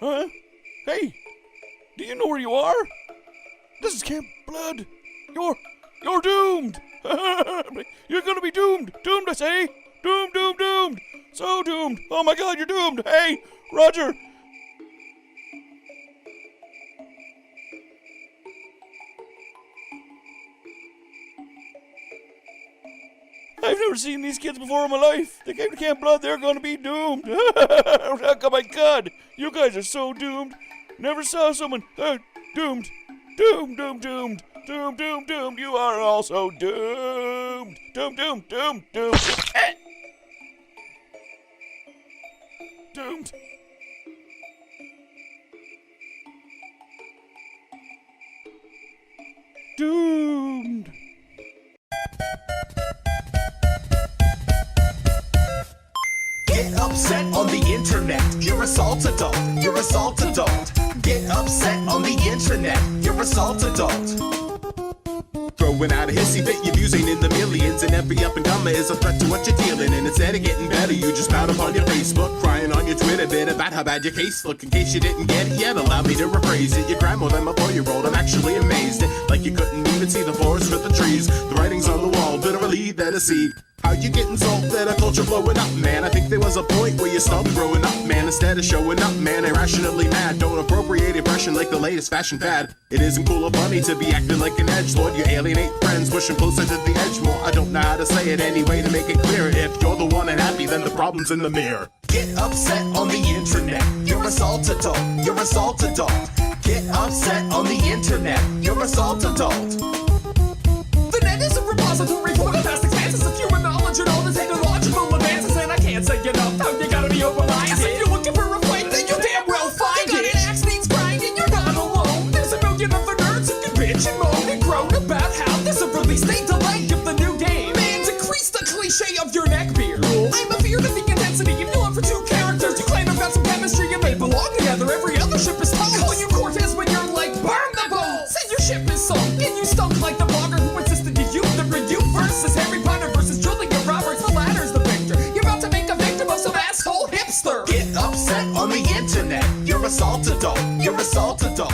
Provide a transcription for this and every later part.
Huh? Hey, do you know where you are? This is Camp Blood. You're doomed. You're gonna be doomed. Doomed, I say. Doomed, doomed, doomed. So doomed. Oh my God, you're doomed. Hey, Roger. I've never seen these kids before in my life. They came to Camp Blood, they're gonna be doomed. Oh my God, you guys are so doomed. Never saw someone doomed. Doomed, doomed, doomed. Doomed, doomed, doomed. You are also doomed. Doomed, doomed, doomed, doomed. Doomed. Doomed. Get upset on the internet, you're assault adult, you're assault adult. Get upset on the internet, you're assault adult. Throwing out a hissy fit, your views ain't in the millions, and every up and comer is a threat to what you're dealing. And instead of getting better, you just spout up on your Facebook, crying on your Twitter bit about how bad your case look. In case you didn't get it yet, allow me to rephrase it. You're grandma than my 4-year-old, I'm actually amazed. Like you couldn't even see the forest for the trees. The writing's on the wall, literally that a seed. How you getting sold that a culture blowing up, man? I think there was a point where you stopped growing up, man. Instead of showing up, man, irrationally mad. Don't appropriate impression like the latest fashion fad. It isn't cool or funny to be acting like an edgelord. You alienate friends, pushing closer to the edge more. I don't know how to say it anyway to make it clear. If you're the one unhappy, then the problem's in the mirror. Get upset on the internet, you're assault adult, you're assault adult. Get upset on the internet, you're assault adult. The net is a repository for the vast expanses of human knowledge and all the technological advances, and I can't say enough how you gotta be open-minded. Yes, if you're looking for a fight, then you damn well find it. You got an axe needs grinding, you're not alone. There's a million other nerds who can bitch and moan and groan about how there's a release date delay of the new game. Man, decrease the cliche of your neckbeard. I'm afeared of the intensity of your love for two characters. You claim about some chemistry and they belong together. Every other ship is toast. Call you Cortez when you're like, burn the boat. Say your ship is sunk and you stunk like the blogger who insisted to you. The review versus Harry Potter versus Julia Roberts. The latter's the victor. You're about to make a victim of some asshole hipster. Get upset on the internet. You're assault adult. You're assault adult.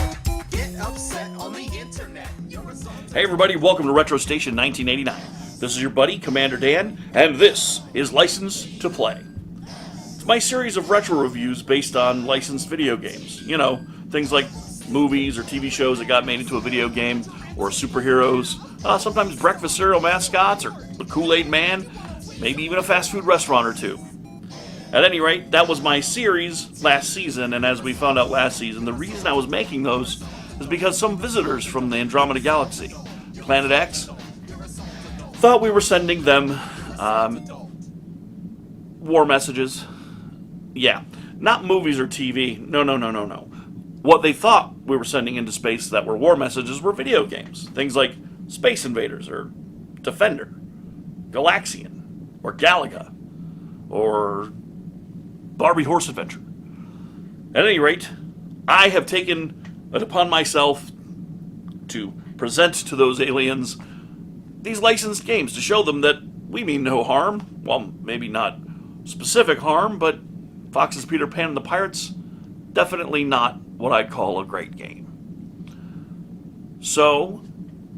Get upset on the internet. You're assault adult. Hey everybody, welcome to Retro Station 1989. This is your buddy, Commander Dan, and this is License to Play. It's my series of retro reviews based on licensed video games. You know, things like movies or TV shows that got made into a video game, or superheroes, sometimes breakfast cereal mascots, or the Kool-Aid Man, maybe even a fast food restaurant or two. At any rate, that was my series last season, and as we found out last season, the reason I was making those is because some visitors from the Andromeda Galaxy, Planet X, thought we were sending them war messages. Yeah, not movies or TV. No. What they thought we were sending into space that were war messages were video games. Things like Space Invaders, or Defender, Galaxian, or Galaga, or Barbie Horse Adventure. At any rate, I have taken it upon myself to present to those aliens these licensed games to show them that we mean no harm. Well, maybe not specific harm, but Fox's Peter Pan and the Pirates, definitely not what I'd call a great game. So,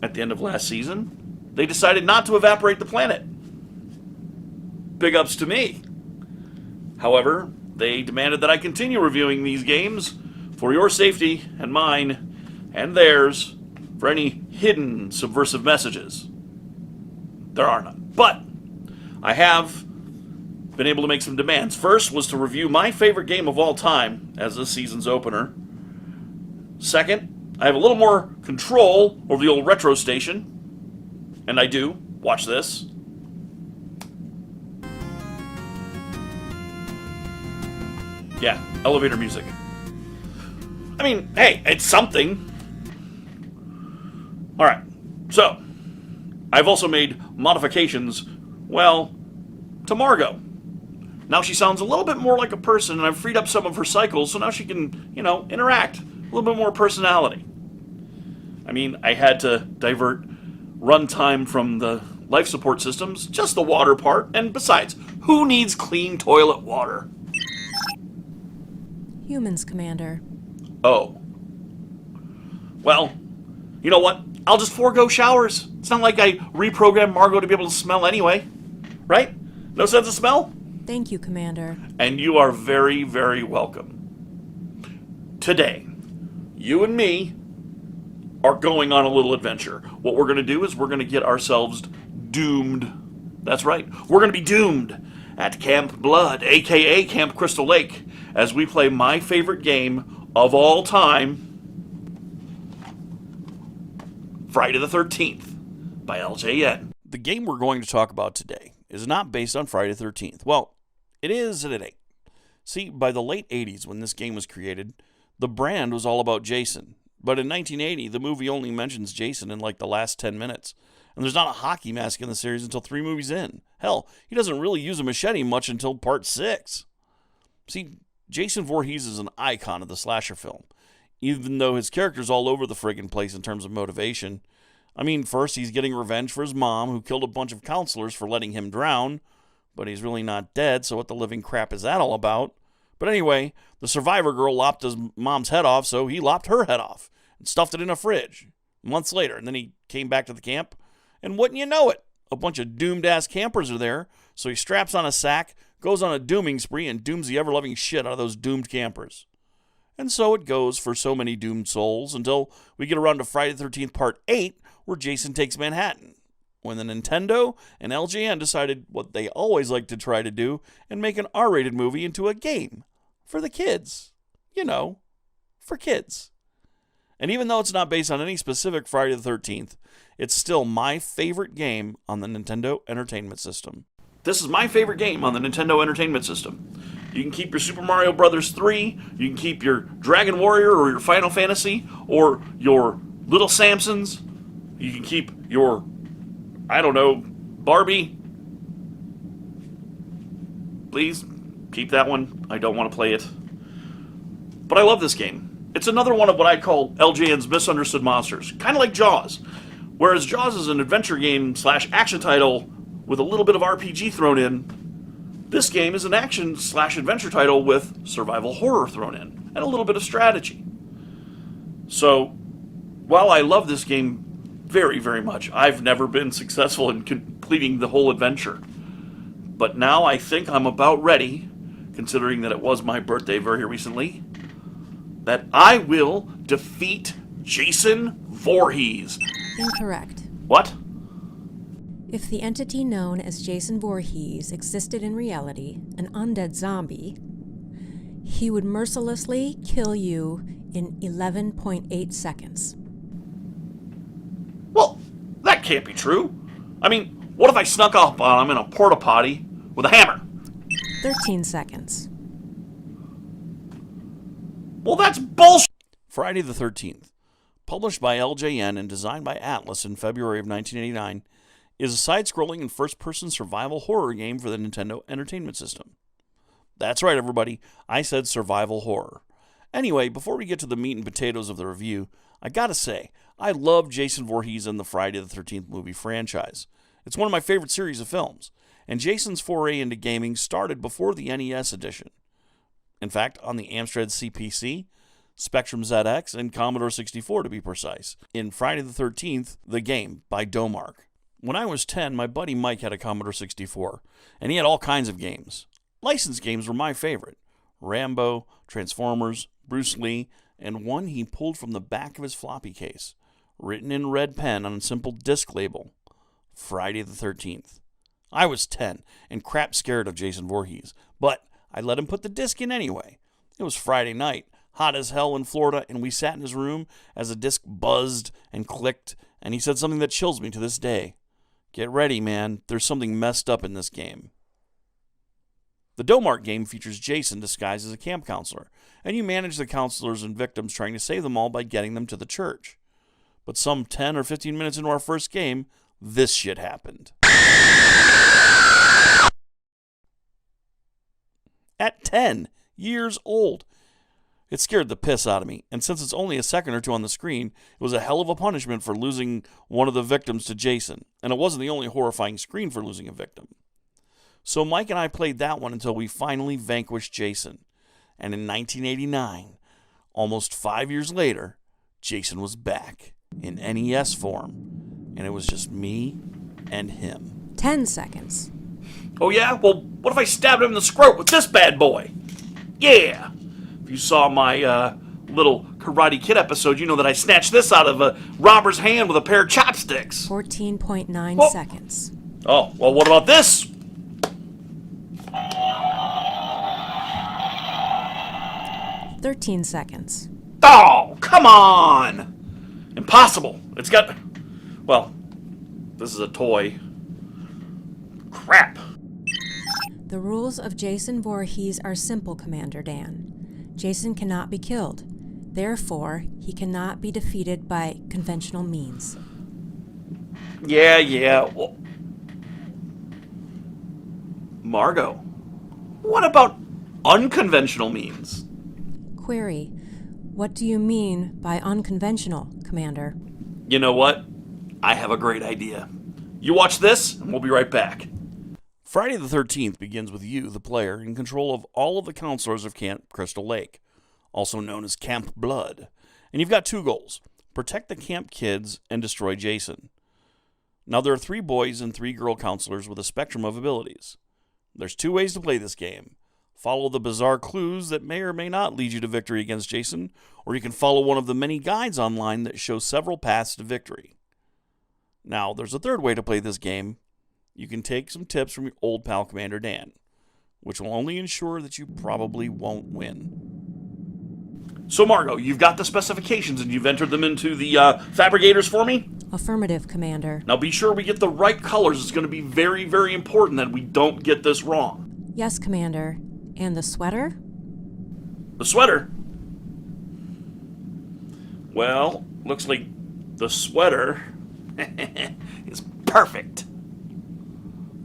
at the end of last season, they decided not to evaporate the planet. Big ups to me. However, they demanded that I continue reviewing these games for your safety and mine and theirs for any hidden subversive messages. There are none. But I have been able to make some demands. First was to review my favorite game of all time as this season's opener. Second, I have a little more control over the old retro station. And I do. Watch this. Yeah, elevator music. I mean, hey, it's something. Alright, so I've also made modifications, well, to Margot. Now she sounds a little bit more like a person, and I've freed up some of her cycles, so now she can, interact. A little bit more personality. I mean, I had to divert runtime from the life support systems, just the water part. And besides, who needs clean toilet water? Humans, Commander. Oh. Well, you know what? I'll just forego showers. It's not like I reprogrammed Margot to be able to smell anyway. Right? No sense of smell? Thank you, Commander. And you are very, very welcome. Today, you and me are going on a little adventure. What we're going to do is we're going to get ourselves doomed. That's right. We're going to be doomed at Camp Blood, a.k.a. Camp Crystal Lake, as we play my favorite game of all time, Friday the 13th by LJN. The game we're going to talk about today is not based on Friday the 13th. Well, it is and it ain't. See, by the late 80s when this game was created, the brand was all about Jason. But in 1980, the movie only mentions Jason in like the last 10 minutes. And there's not a hockey mask in the series until 3 movies in. Hell, he doesn't really use a machete much until part 6. See, Jason Voorhees is an icon of the slasher film, even though his character's all over the friggin' place in terms of motivation. I mean, first he's getting revenge for his mom, who killed a bunch of counselors for letting him drown, but he's really not dead, so what the living crap is that all about? But anyway, the survivor girl lopped his mom's head off, so he lopped her head off and stuffed it in a fridge. Months later, and then he came back to the camp, and wouldn't you know it, a bunch of doomed-ass campers are there, so he straps on a sack, goes on a dooming spree, and dooms the ever-loving shit out of those doomed campers. And so it goes for so many doomed souls until we get around to Friday the 13th Part 8, where Jason takes Manhattan, when the Nintendo and LJN decided what they always like to try to do and make an R-rated movie into a game for the kids. You know, for kids. And even though it's not based on any specific Friday the 13th, it's still my favorite game on the Nintendo Entertainment System. This is my favorite game on the Nintendo Entertainment System. You can keep your Super Mario Bros. 3, you can keep your Dragon Warrior or your Final Fantasy or your Little Samsons. You can keep your, I don't know, Barbie. Please, keep that one. I don't want to play it. But I love this game. It's another one of what I call LJN's misunderstood monsters. Kind of like Jaws. Whereas Jaws is an adventure game / action title with a little bit of RPG thrown in, this game is an action / adventure title with survival horror thrown in, and a little bit of strategy. So, while I love this game very, very much, I've never been successful in completing the whole adventure. But now I think I'm about ready, considering that it was my birthday very recently, that I will defeat Jason Voorhees. Incorrect. What? If the entity known as Jason Voorhees existed in reality, an undead zombie, he would mercilessly kill you in 11.8 seconds. Well, that can't be true. I mean, what if I snuck up on him in a porta potty with a hammer? 13 seconds. Well, that's bullshit. Friday the 13th, published by LJN and designed by Atlus in February of 1989, is a side-scrolling and first-person survival horror game for the Nintendo Entertainment System. That's right, everybody. I said survival horror. Anyway, before we get to the meat and potatoes of the review, I gotta say, I love Jason Voorhees and the Friday the 13th movie franchise. It's one of my favorite series of films, and Jason's foray into gaming started before the NES edition. In fact, on the Amstrad CPC, Spectrum ZX, and Commodore 64 to be precise, in Friday the 13th, The Game by Domark. When I was 10, my buddy Mike had a Commodore 64, and he had all kinds of games. Licensed games were my favorite. Rambo, Transformers, Bruce Lee, and one he pulled from the back of his floppy case, written in red pen on a simple disc label, Friday the 13th. I was 10, and crap scared of Jason Voorhees, but I let him put the disc in anyway. It was Friday night, hot as hell in Florida, and we sat in his room as the disc buzzed and clicked, and he said something that chills me to this day. Get ready, man. There's something messed up in this game. The Domark game features Jason disguised as a camp counselor, and you manage the counselors and victims trying to save them all by getting them to the church. But some 10 or 15 minutes into our first game, this shit happened. At 10 years old, It scared the piss out of me, and since it's only a second or two on the screen, it was a hell of a punishment for losing one of the victims to Jason, and it wasn't the only horrifying screen for losing a victim. So Mike and I played that one until we finally vanquished Jason, and in 1989, almost 5 years later, Jason was back in NES form, and it was just me and him. 10 seconds. Oh yeah? Well, what if I stabbed him in the scrot with this bad boy? Yeah! If you saw my little Karate Kid episode, you know that I snatched this out of a robber's hand with a pair of chopsticks. 14.9 seconds. Oh, well, what about this? "13 seconds. Oh, come on! Impossible. It's got... Well, this is a toy. Crap. The rules of Jason Voorhees are simple, Commander Dan. Jason cannot be killed. Therefore, he cannot be defeated by conventional means. Yeah. Well, Margot, what about unconventional means? Query: what do you mean by unconventional, Commander? You know what? I have a great idea. You watch this, and we'll be right back. Friday the 13th begins with you, the player, in control of all of the counselors of Camp Crystal Lake, also known as Camp Blood. And you've got 2 goals: protect the camp kids and destroy Jason. Now, there are 3 boys and 3 girl counselors with a spectrum of abilities. There's 2 ways to play this game. Follow the bizarre clues that may or may not lead you to victory against Jason, or you can follow one of the many guides online that show several paths to victory. Now, there's a 3rd way to play this game. You can take some tips from your old pal Commander Dan, which will only ensure that you probably won't win. So, Margot, you've got the specifications and you've entered them into the fabricators for me? Affirmative, Commander. Now be sure we get the right colors. It's going to be very, very important that we don't get this wrong. Yes, Commander. And the sweater? The sweater? Well, looks like the sweater is perfect.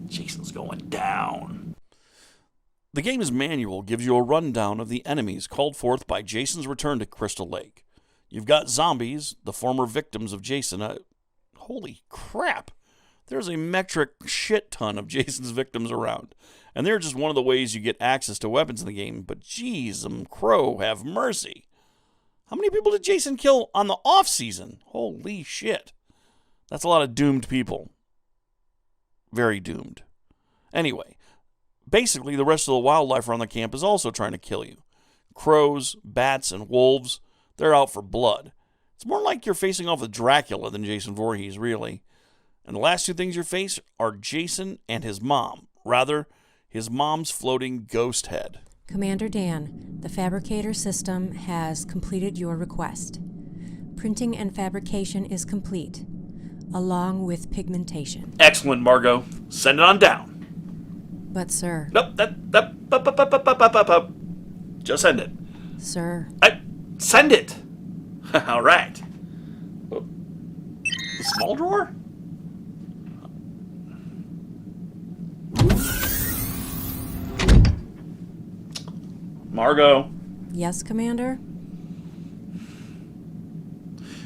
Jason's going down. The game's manual gives you a rundown of the enemies called forth by Jason's return to Crystal Lake. You've got zombies, the former victims of Jason. Holy crap! There's a metric shit ton of Jason's victims around. And they're just one of the ways you get access to weapons in the game. But geez, crow, have mercy. How many people did Jason kill on the off-season? Holy shit. That's a lot of doomed people. Very doomed. Anyway, basically the rest of the wildlife around the camp is also trying to kill you. Crows, bats, and wolves, they're out for blood. It's more like you're facing off with Dracula than Jason Voorhees, really. And the last 2 things you face are Jason and his mom. Rather, his mom's floating ghost head. Commander Dan, the fabricator system has completed your request. Printing and fabrication is complete, along with pigmentation. Excellent, Margot. Send it on down. But, sir... Nope, just send it. Sir... Send it! All right. The small drawer? Margot. Yes, Commander?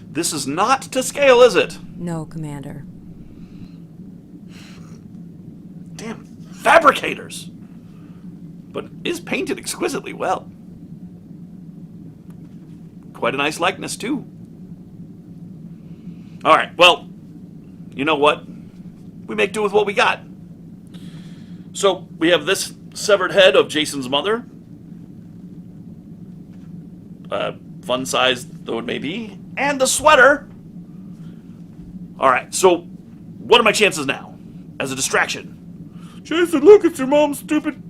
This is not to scale, is it? No, Commander. Damn fabricators! But it is painted exquisitely well. Quite a nice likeness, too. Alright, well, you know what? We make do with what we got. So, we have this severed head of Jason's mother. Fun size though it may be. And the sweater! Alright, so, what are my chances now? As a distraction. Jason, look, it's your mom's stupid,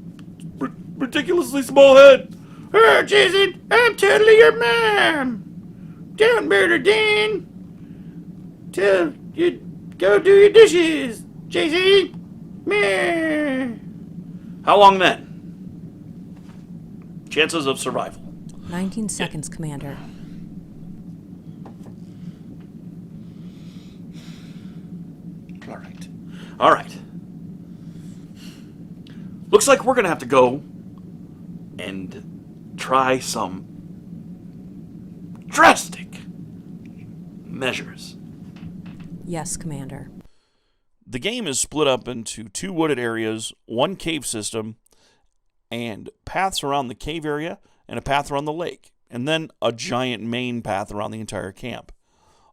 ridiculously small head. Oh, Jason, I'm totally your mom. Don't murder Dan. Tell you go do your dishes, Jason. Meh. How long then? Chances of survival. 19 seconds, Commander. All right. Looks like we're going to have to go and try some drastic measures. Yes, Commander. The game is split up into 2 wooded areas, 1 cave system, and paths around the cave area and a path around the lake, and then a giant main path around the entire camp.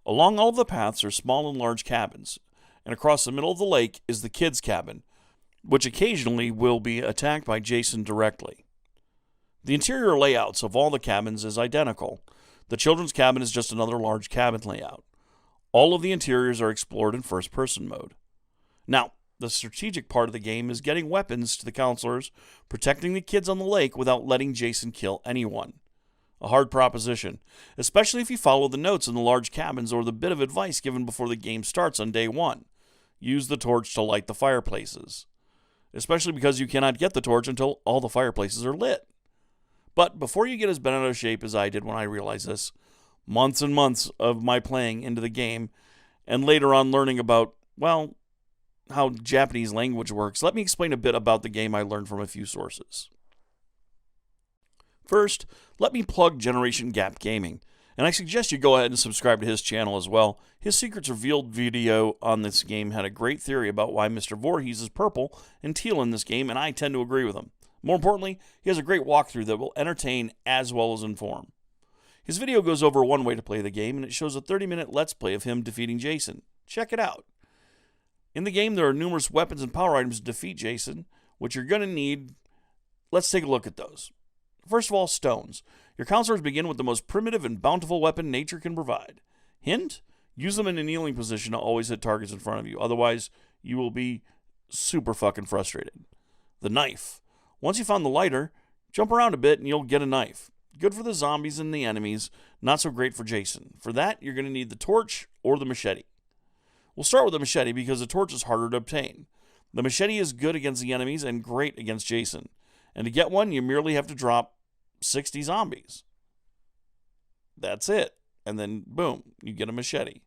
Along all of the paths are small and large cabins, and across the middle of the lake is the kids' cabin, which occasionally will be attacked by Jason directly. The interior layouts of all the cabins is identical. The children's cabin is just another large cabin layout. All of the interiors are explored in first-person mode. Now, the strategic part of the game is getting weapons to the counselors, protecting the kids on the lake without letting Jason kill anyone. A hard proposition, especially if you follow the notes in the large cabins or the bit of advice given before the game starts on day 1. Use the torch to light the fireplaces. Especially because you cannot get the torch until all the fireplaces are lit. But before you get as bent out of shape as I did when I realized this, months and months of my playing into the game, and later on learning about, well, how Japanese language works, let me explain a bit about the game I learned from a few sources. First, let me plug Generation Gap Gaming, and I suggest you go ahead and subscribe to his channel as well. His Secrets Revealed video on this game had a great theory about why Mr. Voorhees is purple and teal in this game, and I tend to agree with him. More importantly, he has a great walkthrough that will entertain as well as inform. His video goes over one way to play the game, and it shows a 30-minute Let's Play of him defeating Jason. Check it out. In the game, there are numerous weapons and power items to defeat Jason, which you're going to need. Let's take a look at those. First of all, stones. Your counselors begin with the most primitive and bountiful weapon nature can provide. Hint? Use them in a kneeling position to always hit targets in front of you. Otherwise, you will be super fucking frustrated. The knife. Once you found the lighter, jump around a bit and you'll get a knife. Good for the zombies and the enemies, not so great for Jason. For that, you're going to need the torch or the machete. We'll start with the machete because the torch is harder to obtain. The machete is good against the enemies and great against Jason. And to get one, you merely have to drop 60 zombies. That's it. And then, boom, you get a machete.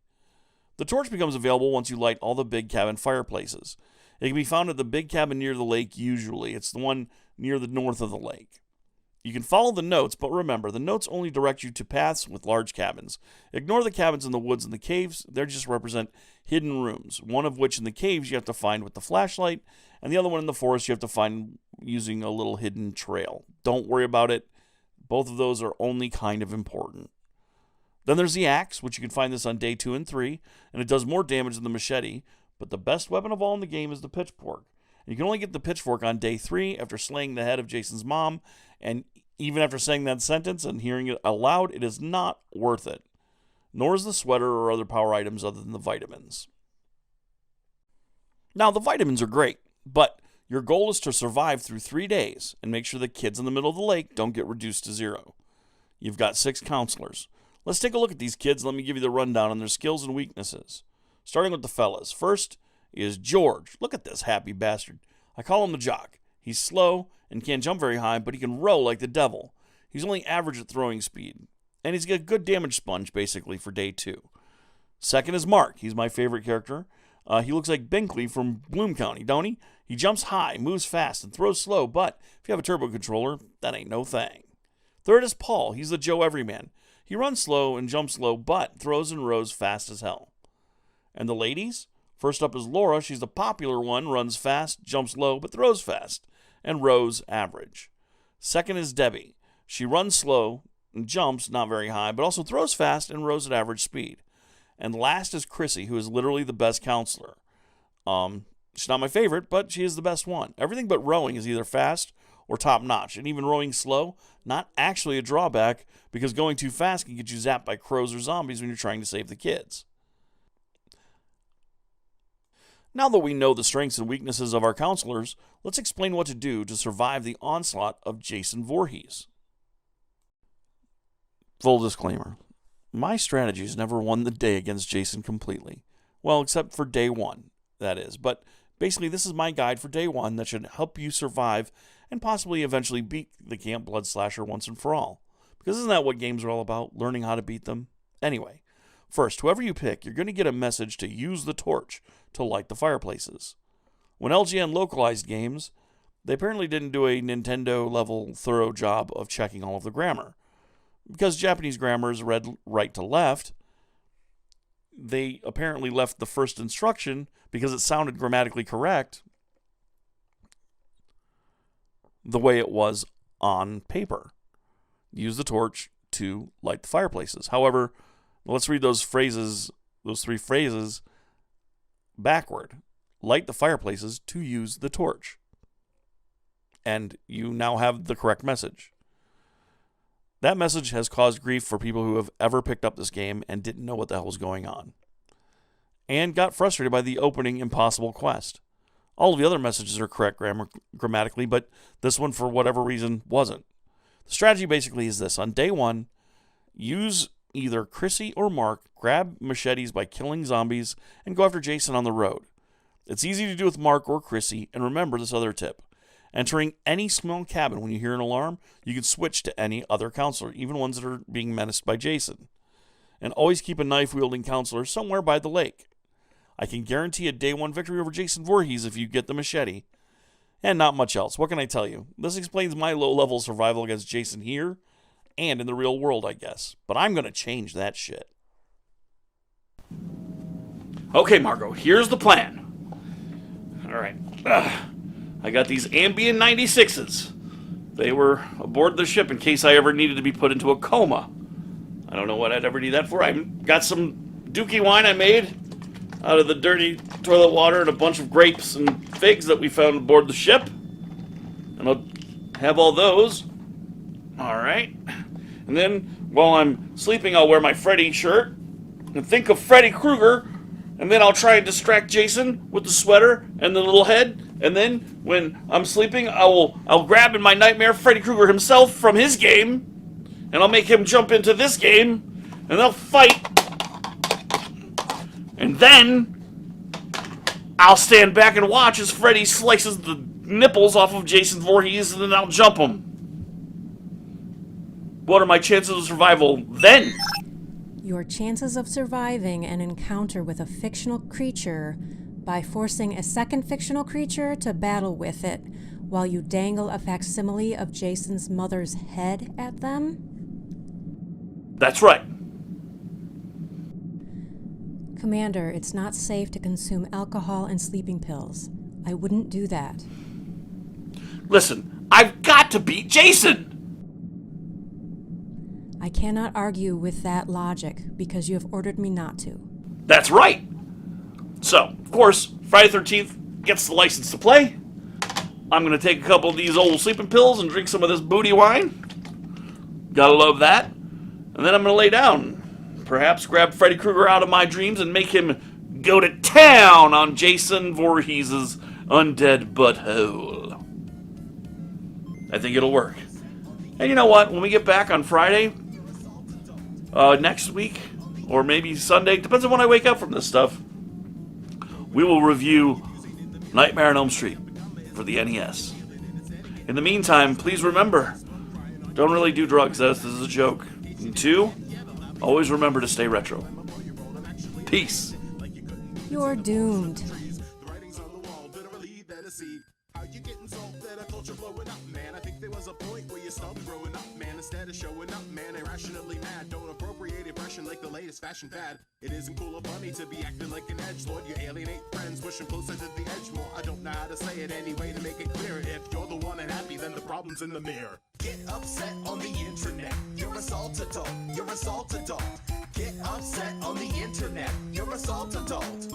The torch becomes available once you light all the big cabin fireplaces. It can be found at the big cabin near the lake usually. It's the one near the north of the lake. You can follow the notes, but remember, the notes only direct you to paths with large cabins. Ignore the cabins in the woods and the caves. They just represent hidden rooms, one of which in the caves you have to find with the flashlight, and the other one in the forest you have to find using a little hidden trail. Don't worry about it. Both of those are only kind of important. Then there's the axe, which you can find this on day 2 and 3, and it does more damage than the machete, but the best weapon of all in the game is the pitchfork. And you can only get the pitchfork on day 3 after slaying the head of Jason's mom, and even after saying that sentence and hearing it aloud, it is not worth it. Nor is the sweater or other power items other than the vitamins. Now, the vitamins are great, but your goal is to survive through 3 days and make sure the kids in the middle of the lake don't get reduced to 0. You've got 6 counselors. Let's take a look at these kids. Let me give you the rundown on their skills and weaknesses. Starting with the fellas. First is George. Look at this happy bastard. I call him the jock. He's slow and can't jump very high, but he can row like the devil. He's only average at throwing speed. And he's got a good damage sponge, basically, for day 2. Second is Mark. He's my favorite character. He looks like Binkley from Bloom County, don't he? He jumps high, moves fast, and throws slow, but if you have a turbo controller, that ain't no thing. Third is Paul. He's the Joe Everyman. He runs slow and jumps low, but throws and rows fast as hell. And the ladies? First up is Laura. She's the popular one, runs fast, jumps low, but throws fast, and rows average. Second is Debbie. She runs slow and jumps not very high, but also throws fast and rows at average speed. And last is Chrissy, who is literally the best counselor. She's not my favorite, but she is the best one. Everything but rowing is either fast or top-notch, and even rowing slow, not actually a drawback, because going too fast can get you zapped by crows or zombies when you're trying to save the kids. Now that we know the strengths and weaknesses of our counselors, let's explain what to do to survive the onslaught of Jason Voorhees. Full disclaimer. My strategies never won the day against Jason completely. Well, except for day 1, that is. But basically, this is my guide for day 1 that should help you survive and possibly eventually beat the Camp Blood Slasher once and for all. Because isn't that what games are all about? Learning how to beat them? Anyway, first, whoever you pick, you're going to get a message to use the torch to light the fireplaces. When LJN localized games, they apparently didn't do a Nintendo-level thorough job of checking all of the grammar. Because Japanese grammar is read right to left, they apparently left the first instruction, because it sounded grammatically correct, the way it was on paper. Use the torch to light the fireplaces. However, let's read those three phrases backward. Light the fireplaces to use the torch. And you now have the correct message. That message has caused grief for people who have ever picked up this game and didn't know what the hell was going on, and got frustrated by the opening impossible quest. All of the other messages are correct grammatically, but this one, for whatever reason, wasn't. The strategy basically is this. On day 1, use either Chrissy or Mark, grab machetes by killing zombies, and go after Jason on the road. It's easy to do with Mark or Chrissy, and remember this other tip. Entering any small cabin when you hear an alarm, you can switch to any other counselor, even ones that are being menaced by Jason. And always keep a knife-wielding counselor somewhere by the lake. I can guarantee a day 1 victory over Jason Voorhees if you get the machete. And not much else. What can I tell you? This explains my low-level survival against Jason here, and in the real world, I guess. But I'm going to change that shit. Okay, Margot, here's the plan. Alright. I got these Ambien 96s. They were aboard the ship in case I ever needed to be put into a coma. I don't know what I'd ever need that for. I got some dookie wine I made out of the dirty toilet water and a bunch of grapes and figs that we found aboard the ship. And I'll have all those. Alright. And then, while I'm sleeping, I'll wear my Freddy shirt and think of Freddy Krueger. And then I'll try and distract Jason with the sweater and the little head. And then, when I'm sleeping, I'll grab in my nightmare Freddy Krueger himself from his game. And I'll make him jump into this game. And they'll fight. And then, I'll stand back and watch as Freddy slices the nipples off of Jason Voorhees. And then I'll jump him. What are my chances of survival then? Your chances of surviving an encounter with a fictional creature by forcing a second fictional creature to battle with it while you dangle a facsimile of Jason's mother's head at them? That's right. Commander, it's not safe to consume alcohol and sleeping pills. I wouldn't do that. Listen, I've got to beat Jason! I cannot argue with that logic because you have ordered me not to. That's right! So, of course, Friday the 13th gets the license to play. I'm going to take a couple of these old sleeping pills and drink some of this booty wine. Gotta love that. And then I'm going to lay down. Perhaps grab Freddy Krueger out of my dreams and make him go to town on Jason Voorhees' undead butthole. I think it'll work. And you know what? When we get back on Friday, next week, or maybe Sunday, depends on when I wake up from this stuff, we will review Nightmare on Elm Street for the NES. In the meantime, please remember, don't really do drugs. This is a joke. And 2, always remember to stay retro. Peace. You're doomed. Instead of showing up, man, irrationally mad. Don't appropriate impression like the latest fashion fad. It isn't cool or funny to be acting like an edgelord. You alienate friends, push them closer to the edge more. I don't know how to say it anyway to make it clear. If you're the one unhappy, then the problem's in the mirror. Get upset on the internet. You're assault adult. You're assault adult. Get upset on the internet. You're assault adult.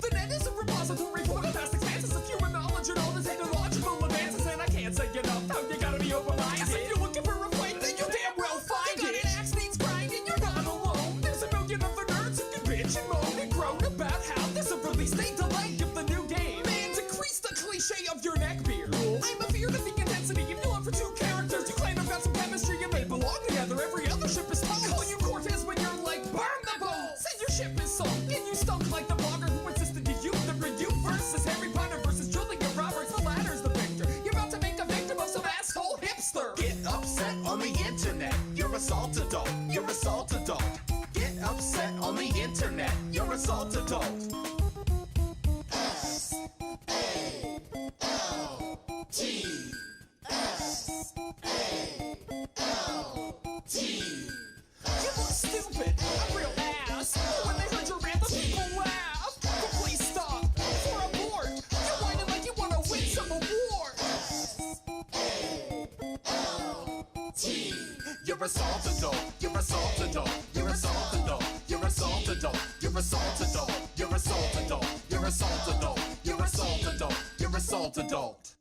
The net is a repository for the vast expanses of human knowledge and all the technological advances, and I can't say enough how you gotta be open-minded. If you're looking for a fight, then you damn well find it. An axe needs grinding, you're not alone. There's a million other nerds who can bitch and moan and groan about how there's a release date delay of the new game. Man, decrease the cliche of your neckbeard. I'm afeared of the intensity if you look for 2 characters. You claim I've got some chemistry and they belong together. Every other ship is toast. Call you Cortez when you're like, burn the bowl. Said your ship is sunk and you stunk like the blogger who insisted to you. The review versus Harry Potter versus Julia Roberts. The latter's the victor. You're about to make a victim of some asshole hipster. Get upset on the internet. You're assault adult. You're assault adult. Get upset on the internet. You're assault adult. SALT. You're assault adult. You're assault adult. You're assault adult. You're assault adult. You're assault adult. You're assault adult. You're assault adult. You're assault adult. You're assault adult.